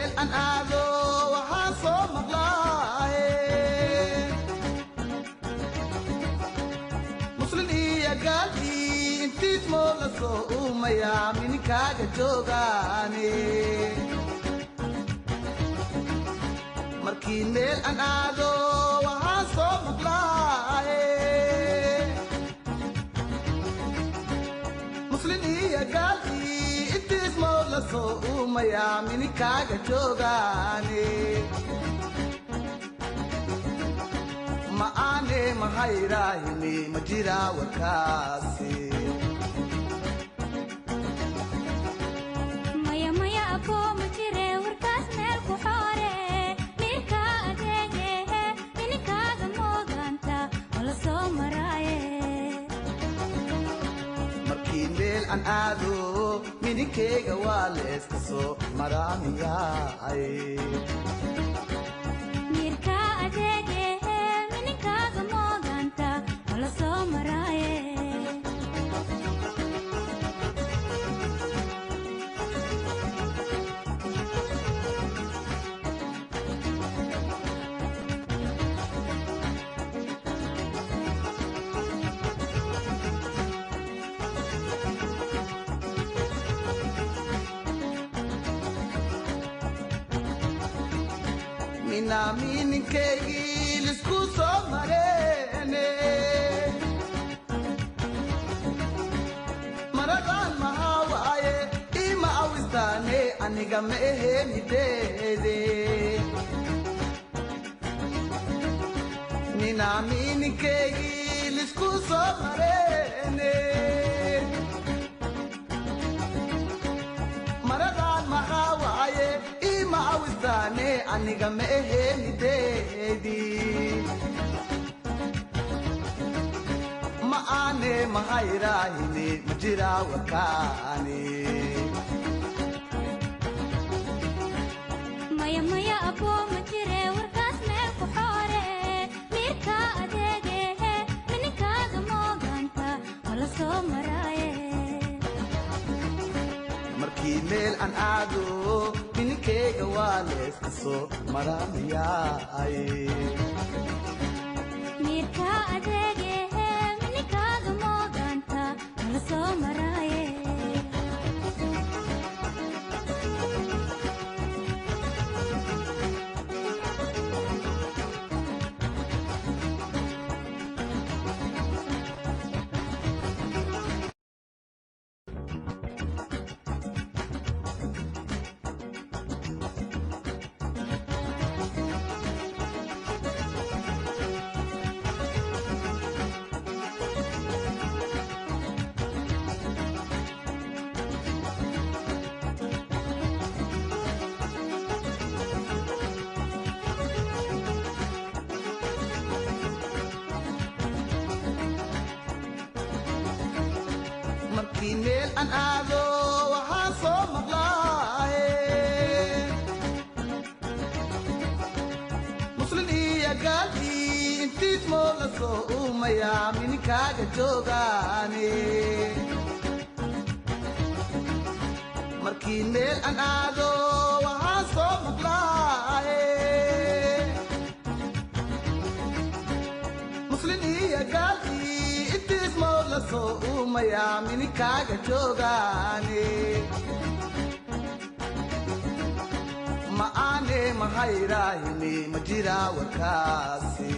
meel aan aado waxaan soo maqlaaye muslin iyo gaalkii intiis moo la soo uumayaa mininkaaga joogaane markii meel aan aado waxaan soo maqlaaye muslin iyo gaalkii intiis moo la soo uumayaa mininkaaga joogaane ma aane mahayrahini ma jiraa warkaasi an aado mininkeyga waa leeska soo maraamiyaay mirka adeege mininkaaga moodanta wala soo maraaye minaaminninkeygi lisku soo mareene maradan maxaa waaye ima awistaane aniga ma ehe mideede minaaminninkeygi lisku soo mareene maradan maxaa waaye awistaane aniga ma ehe mideedi ma aane mahayrahini ma jiraa warkaani maya maya abo ma jire warkaas meel ku xoore mirka adeege mininkaaga mooganta wala soo maraaye markii meel aan aado mininkeyga waa leeska soo maraamiyaay mirka adeege mininkaaga mooganta wala soo maraaye markii meel aan aado waxaan soo maqlaaye muslin iyo gaalkii intiis moo la soo uumayaa mininkaaga joogaane markii meel aan aado waxaan soo maqlaaye muslin iyo gaalkii intiis moo la soo uumayaa mininkaaga joogaane ma aane mahayrahini ma jiraa warkaasi